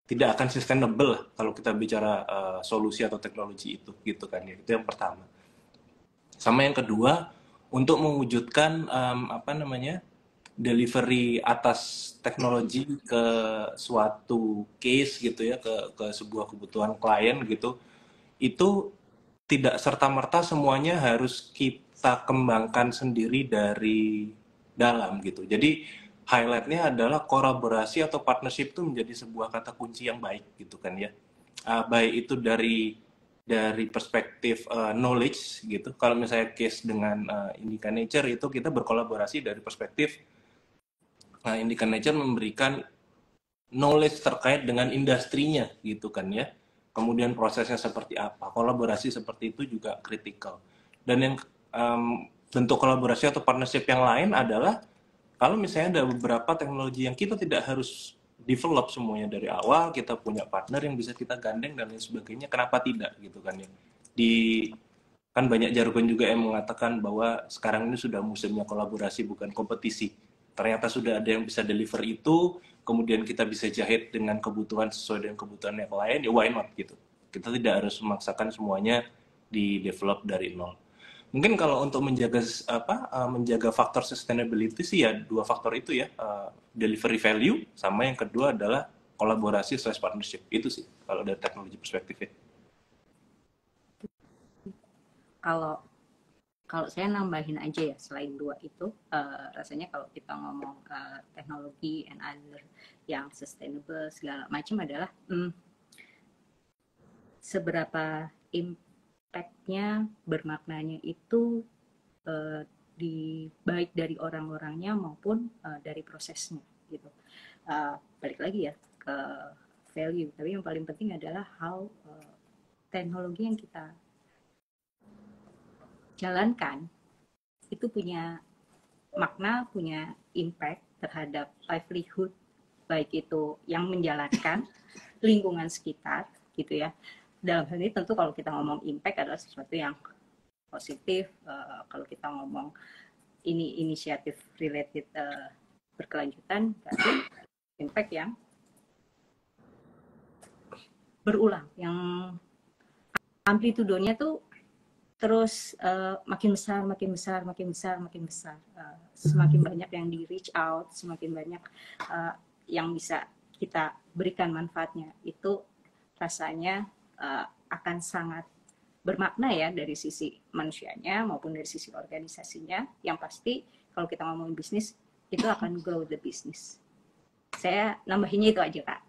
akan sustainable kalau kita bicara solusi atau teknologi itu, gitu kan ya. Itu yang pertama. Sama yang kedua, untuk mewujudkan delivery atas teknologi ke suatu case gitu ya, ke sebuah kebutuhan klien gitu, itu tidak serta-merta semuanya harus kita kembangkan sendiri dari dalam gitu. Jadi highlight-nya adalah kolaborasi atau partnership itu menjadi sebuah kata kunci yang baik gitu kan ya. Baik itu dari perspektif knowledge gitu. Kalau misalnya case dengan Indica Nature itu kita berkolaborasi dari perspektif Indica Nature memberikan knowledge terkait dengan industrinya gitu kan ya. Kemudian prosesnya seperti apa. Kolaborasi seperti itu juga kritikal. Dan yang bentuk kolaborasi atau partnership yang lain adalah kalau misalnya ada beberapa teknologi yang kita tidak harus develop semuanya dari awal, kita punya partner yang bisa kita gandeng dan lain sebagainya, kenapa tidak gitu kan ya. Kan banyak jargon juga yang mengatakan bahwa sekarang ini sudah musimnya kolaborasi bukan kompetisi. Ternyata sudah ada yang bisa deliver itu, kemudian kita bisa jahit dengan kebutuhan sesuai dengan kebutuhan yang lain, ya why not gitu. Kita tidak harus memaksakan semuanya di develop dari nol. Mungkin kalau untuk menjaga faktor sustainability sih ya dua faktor itu ya, delivery value sama yang kedua adalah kolaborasi / partnership. Itu sih kalau dari teknologi perspektifnya. Kalau saya nambahin aja ya, selain dua itu, rasanya kalau kita ngomong teknologi and other yang sustainable segala macam adalah seberapa impact-nya, bermaknanya itu baik dari orang-orangnya maupun dari prosesnya gitu. Balik lagi ya ke value, tapi yang paling penting adalah how teknologi yang kita jalankan itu punya makna, punya impact terhadap livelihood, baik itu yang menjalankan, lingkungan sekitar gitu ya. Dalam hal ini tentu kalau kita ngomong impact adalah sesuatu yang positif. Kalau kita ngomong ini inisiatif related berkelanjutan, berarti impact yang berulang, yang amplitudonya tuh terus makin besar. Semakin banyak yang di reach out, semakin banyak yang bisa kita berikan manfaatnya, itu rasanya akan sangat bermakna ya dari sisi manusianya maupun dari sisi organisasinya. Yang pasti kalau kita ngomongin bisnis, itu akan grow the business. Saya nambahinnya itu aja, Kak.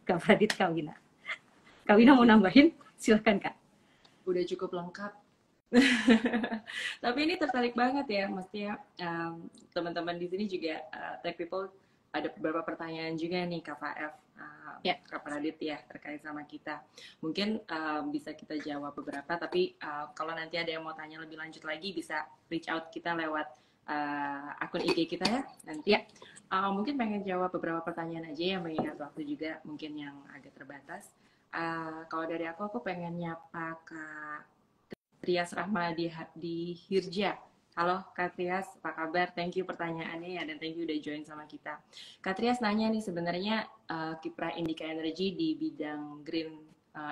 Kak Pradit, Kak Wina. Kak Wina mau nambahin? Silahkan, Kak. Udah cukup lengkap. Tapi ini tertarik banget ya, mestinya teman-teman di sini juga Tech People ada beberapa pertanyaan juga nih Kak Faef, Kak Pradit ya terkait sama kita. Mungkin bisa kita jawab beberapa, tapi kalau nanti ada yang mau tanya lebih lanjut lagi bisa reach out kita lewat akun IG kita ya nanti. Mungkin pengen jawab beberapa pertanyaan aja yang mengingat waktu juga mungkin yang agak terbatas. Kalau dari aku pengen nyapa Kak Trias Rahma di Hirja. Halo Kak Trias, apa kabar? Thank you pertanyaannya ya, dan thank you udah join sama kita. Kak Trias nanya nih, sebenarnya kiprah Indica Energy di bidang green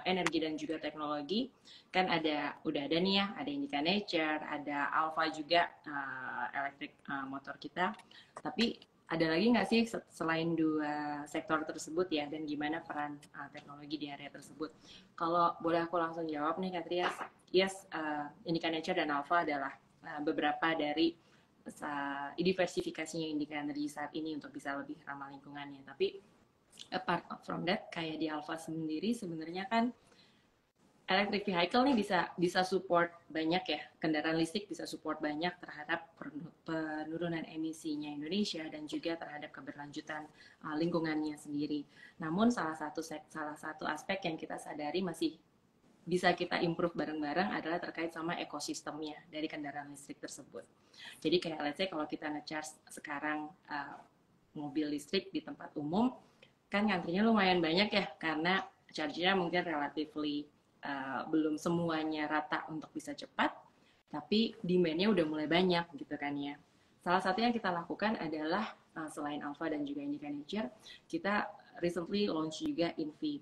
energi dan juga teknologi, kan udah ada nih ya, ada Indica Nature, ada Alpha juga elektrik motor kita. Tapi ada lagi nggak sih selain dua sektor tersebut ya, dan gimana peran teknologi di area tersebut? Kalau boleh aku langsung jawab nih Kak Trias. Yes, Indica Nature dan Alpha adalah beberapa dari diversifikasinya Indica Energy saat ini untuk bisa lebih ramah lingkungannya. Tapi apart from that, kayak di Alpha sendiri sebenarnya kan electric vehicle nih bisa support banyak ya, kendaraan listrik bisa support banyak terhadap penurunan emisinya Indonesia dan juga terhadap keberlanjutan lingkungannya sendiri. Namun salah satu aspek yang kita sadari masih bisa kita improve bareng-bareng adalah terkait sama ekosistemnya dari kendaraan listrik tersebut. Jadi kayak let's say kalau kita nge-charge sekarang mobil listrik di tempat umum, kan ngantrinya lumayan banyak ya, karena charge-nya mungkin relatively belum semuanya rata untuk bisa cepat, tapi demand-nya udah mulai banyak gitu kan ya. Salah satu yang kita lakukan adalah selain Alpha dan juga Indica Nature, kita recently launch juga Invi,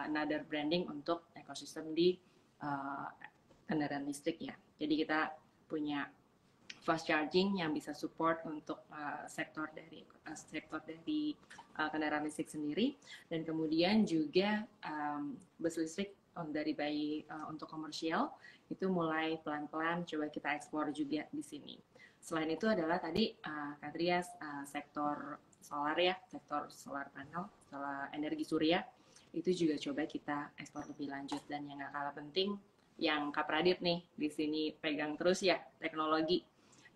another branding untuk ekosistem di kendaraan listrik ya. Jadi kita punya fast charging yang bisa support untuk sektor dari kendaraan listrik sendiri, dan kemudian juga bus listrik untuk komersial itu mulai pelan-pelan coba kita eksplor juga di sini. Selain itu adalah tadi Kak Trias sektor solar ya, sektor solar panel, solar energi surya, itu juga coba kita ekspor lebih lanjut. Dan yang gak kalah penting, yang Kak Pradit nih di sini pegang terus ya, teknologi.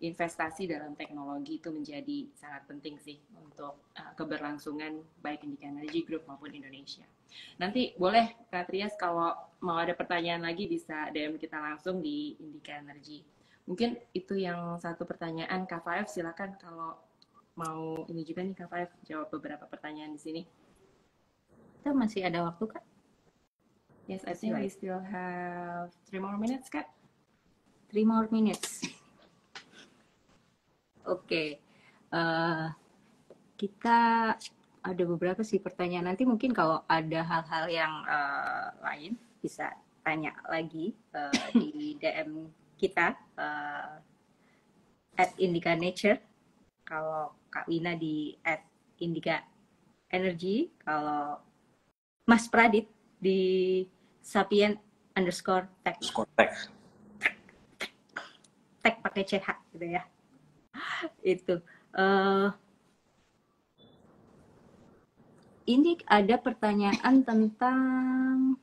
Investasi dalam teknologi itu menjadi sangat penting sih untuk keberlangsungan baik Indica Energy Group maupun Indonesia. Nanti boleh Kak Trias kalau mau ada pertanyaan lagi bisa DM kita langsung di Indica Energy. Mungkin itu yang satu pertanyaan. Kak Faef silakan kalau mau ini juga nih Kak Faef jawab beberapa pertanyaan di sini. Kita masih ada waktu Kak? Yes, I think we still have 3 more minutes Kak. 3 more minutes. Oke. Kita ada beberapa sih pertanyaan. Nanti mungkin kalau ada hal-hal yang lain bisa tanya lagi di DM kita @Indica Nature. Kalau Kak Wina di @Indica Energy, kalau Mas Pradit di sapien_tech. Tech pakai CH gitu ya. Itu. Ini ada pertanyaan tentang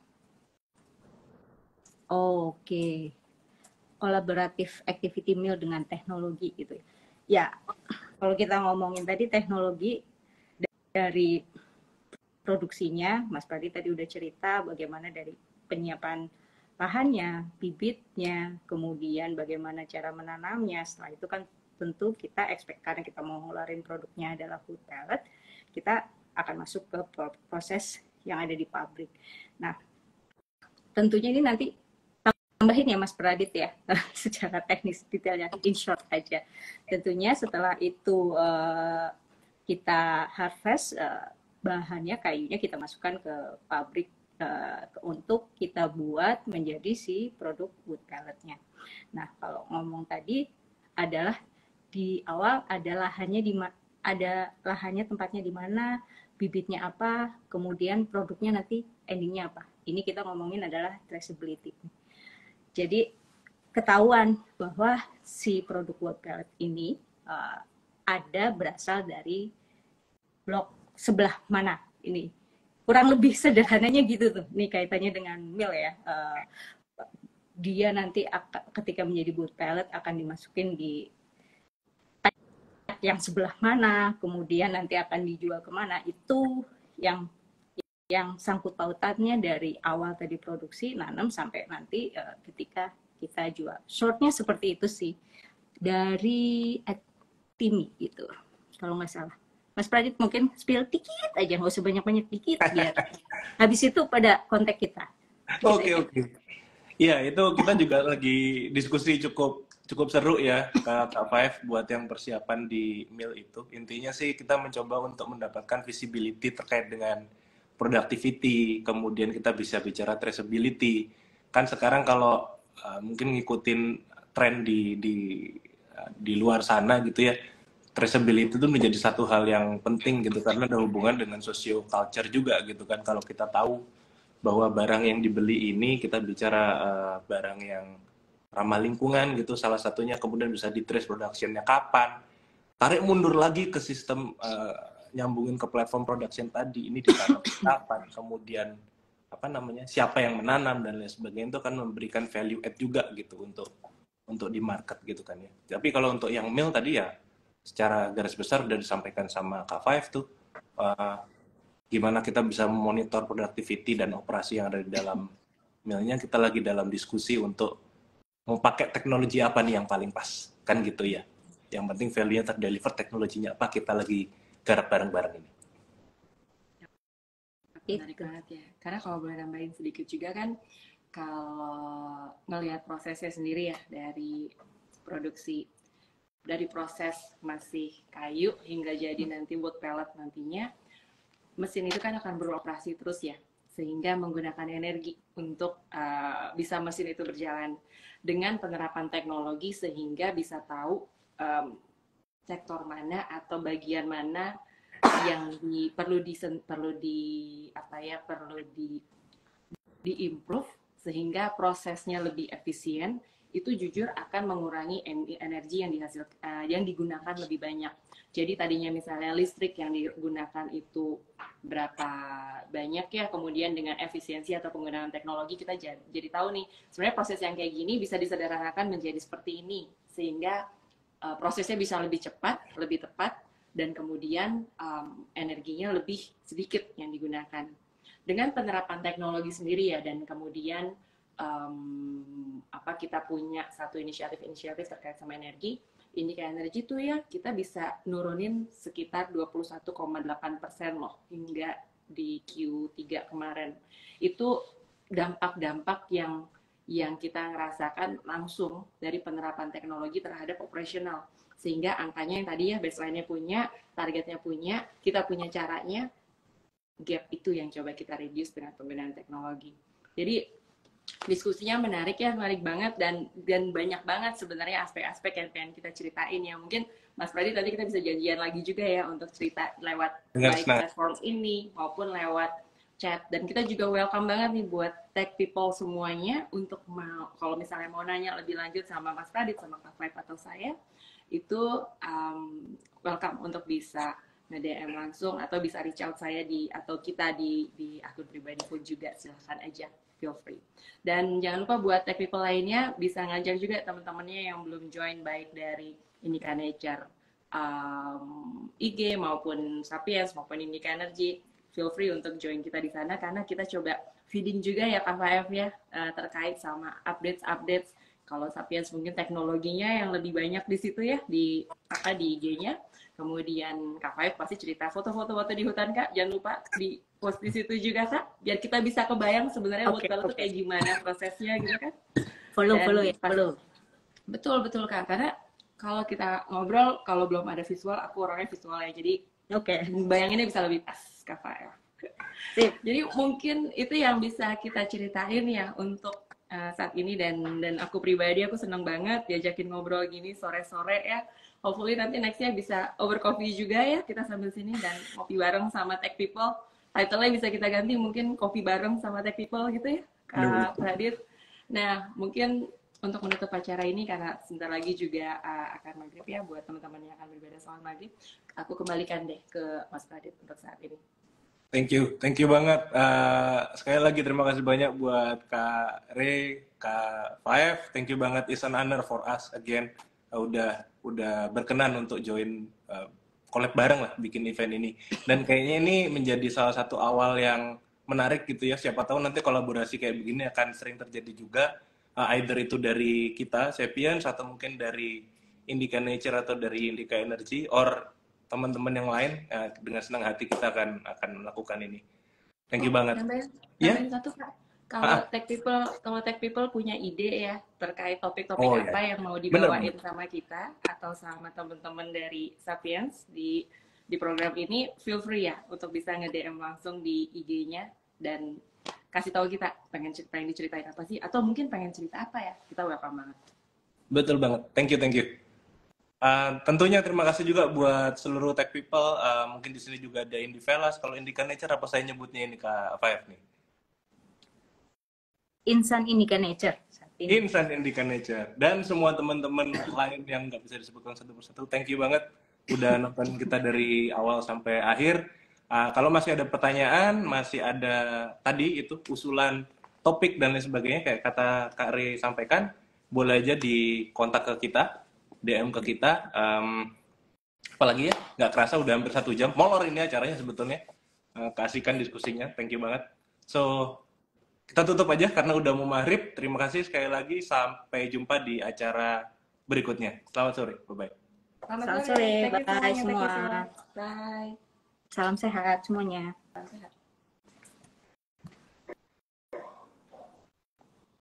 collaborative activity meal dengan teknologi gitu ya. Ya, kalau kita ngomongin tadi teknologi dari produksinya, Mas Pradit tadi udah cerita bagaimana dari penyiapan lahannya, bibitnya, kemudian bagaimana cara menanamnya. Setelah itu kan tentu kita karena kita mau ngeluarin produknya adalah food pellet, kita akan masuk ke proses yang ada di pabrik. Nah, tentunya ini nanti tambahin ya Mas Pradit ya, secara teknis detailnya, in short aja. Tentunya setelah itu kita harvest bahannya, kayunya kita masukkan ke pabrik untuk kita buat menjadi si produk wood pelletnya. Nah, kalau ngomong tadi adalah di awal ada lahannya tempatnya di mana, bibitnya apa, kemudian produknya nanti endingnya apa. Ini kita ngomongin adalah traceability. Jadi ketahuan bahwa si produk wood pellet ini ada berasal dari blok sebelah mana ini. Kurang lebih sederhananya gitu tuh. Nih kaitannya dengan mill ya. Dia nanti ketika menjadi wood pellet akan dimasukin di yang sebelah mana, kemudian nanti akan dijual kemana, itu yang sangkut pautannya dari awal tadi produksi, nanam sampai nanti ketika kita jual. Shortnya seperti itu sih dari Timi gitu, kalau nggak salah. Mas Pradit mungkin spill dikit aja, nggak usah banyak-banyak, dikit biar habis itu pada kontak kita. Oke. Iya, itu kita juga lagi diskusi cukup seru ya, Kak Five, buat yang persiapan di mill itu. Intinya sih kita mencoba untuk mendapatkan visibility terkait dengan productivity, kemudian kita bisa bicara traceability. Kan sekarang kalau mungkin ngikutin tren di luar sana gitu ya, traceability itu menjadi satu hal yang penting gitu, karena ada hubungan dengan socio culture juga gitu kan. Kalau kita tahu bahwa barang yang dibeli ini, kita bicara barang yang ramah lingkungan gitu, salah satunya, kemudian bisa di trace production-nya kapan, tarik mundur lagi ke sistem nyambungin ke platform production tadi, ini ditanam kapan, kemudian apa namanya, siapa yang menanam dan lain sebagainya, itu kan memberikan value add juga gitu untuk di market gitu kan ya. Tapi kalau untuk yang mill tadi ya, secara garis besar udah disampaikan sama Kak Five tuh, gimana kita bisa memonitor productivity dan operasi yang ada di dalam millnya. Kita lagi dalam diskusi untuk mau pakai teknologi apa nih yang paling pas, kan gitu ya. Yang penting value-nya terdeliver, teknologinya apa, kita lagi garap bareng-bareng ini. Menarik banget ya. Karena kalau boleh nambahin sedikit juga kan, kalau ngelihat prosesnya sendiri ya, dari produksi, dari proses masih kayu hingga jadi nanti wood pellet nantinya, mesin itu kan akan beroperasi terus ya, sehingga menggunakan energi untuk bisa mesin itu berjalan dengan penerapan teknologi, sehingga bisa tahu sektor mana atau bagian mana yang perlu di-improve sehingga prosesnya lebih efisien. Itu jujur akan mengurangi energi yang digunakan lebih banyak. Jadi tadinya misalnya listrik yang digunakan itu berapa banyak ya, kemudian dengan efisiensi atau penggunaan teknologi kita jadi tahu nih, sebenarnya proses yang kayak gini bisa disederhanakan menjadi seperti ini, sehingga prosesnya bisa lebih cepat, lebih tepat, dan kemudian energinya lebih sedikit yang digunakan. Dengan penerapan teknologi sendiri ya, dan kemudian kita punya satu inisiatif terkait sama energi, Indika Energy tuh ya, kita bisa nurunin sekitar 21,8% loh hingga di Q3 kemarin. Itu dampak-dampak yang kita ngerasakan langsung dari penerapan teknologi terhadap operasional. Sehingga angkanya yang tadi ya baseline-nya punya, targetnya punya, kita punya caranya, gap itu yang coba kita reduce dengan penggunaan teknologi. Jadi diskusinya menarik ya, menarik banget, dan banyak banget sebenarnya aspek-aspek yang pengen kita ceritain ya. Mungkin Mas Pradit tadi kita bisa janjian lagi juga ya untuk cerita lewat Dengan baik senang. platform ini maupun lewat chat. Dan kita juga welcome banget nih buat tech people semuanya untuk kalau misalnya mau nanya lebih lanjut sama Mas Pradit, sama Kak Five atau saya, itu welcome untuk bisa nge-DM langsung atau bisa reach out saya atau kita di akun pribadi pun juga, silahkan aja, feel free. Dan jangan lupa buat tech people lainnya bisa ngajak juga teman-temannya yang belum join, baik dari Indica Nature IG maupun Sapiens maupun Indica Energy, feel free untuk join kita di sana, karena kita coba feeding juga ya Kak Faef ya, terkait sama updates. Kalau Sapiens mungkin teknologinya yang lebih banyak di situ ya, di IG-nya. Kemudian Kak Faif pasti cerita foto-foto di hutan, Kak. Jangan lupa di post di situ juga, Kak. Biar kita bisa kebayang sebenarnya woodpecker tuh kayak gimana prosesnya gitu kan. Follow ya. Betul, Kak. Karena kalau kita ngobrol, kalau belum ada visual, aku orangnya visual ya. Jadi bayanginnya bisa lebih pas, Kak Faif. Jadi mungkin itu yang bisa kita ceritain ya untuk saat ini, dan aku pribadi aku seneng banget diajakin ngobrol gini sore-sore ya. Hopefully nanti nextnya bisa over coffee juga ya, kita sambil sini dan kopi bareng sama tech people. Title-nya bisa kita ganti mungkin kopi bareng sama tech people gitu ya, Kak Pradit. Nah, mungkin untuk menutup acara ini, karena sebentar lagi juga akan maghrib ya, buat teman-teman yang akan beribadah sholat maghrib, aku kembalikan deh ke Mas Pradit untuk saat ini. Thank you banget. Sekali lagi terima kasih banyak buat Kak Ray, Kak Five. Thank you banget, it's an honor for us again. Udah berkenan untuk join collab bareng lah bikin event ini. Dan kayaknya ini menjadi salah satu awal yang menarik gitu ya. Siapa tahu nanti kolaborasi kayak begini akan sering terjadi juga. Either itu dari kita Sapiens atau mungkin dari Indica Nature atau dari Indica Energy or teman-teman yang lain. Dengan senang hati kita akan melakukan ini. Thank you banget. Tambahin satu, Kak. Kalau tech people punya ide ya terkait topik-topik apa yang mau dibawain sama kita atau sama teman-teman dari Sapiens di program ini, feel free ya untuk bisa nge-DM langsung di IG-nya dan kasih tahu kita pengen diceritain apa sih, atau mungkin pengen cerita apa ya, kita welcome banget. Betul banget, thank you. Tentunya terima kasih juga buat seluruh tech people. Mungkin di sini juga ada Indivelas. Kalau Indica Nature apa saya nyebutnya ini Kak Five nih? Insan Indica Nature. Insan Indica Nature. Dan semua teman-teman lain yang nggak bisa disebutkan satu persatu, thank you banget udah nonton kita dari awal sampai akhir. Kalau masih ada pertanyaan, masih ada tadi itu usulan topik dan lain sebagainya, kayak kata Kak Ray sampaikan, boleh aja di kontak ke kita, DM ke kita. Apalagi ya, nggak kerasa udah hampir 1 jam. Molor ini acaranya sebetulnya. Keasikan diskusinya, thank you banget. So, kita tutup aja karena udah mau maghrib. Terima kasih sekali lagi. Sampai jumpa di acara berikutnya. Selamat sore. Bye-bye. Selamat sore. Bye semua. Bye. Salam sehat semuanya. Salam sehat.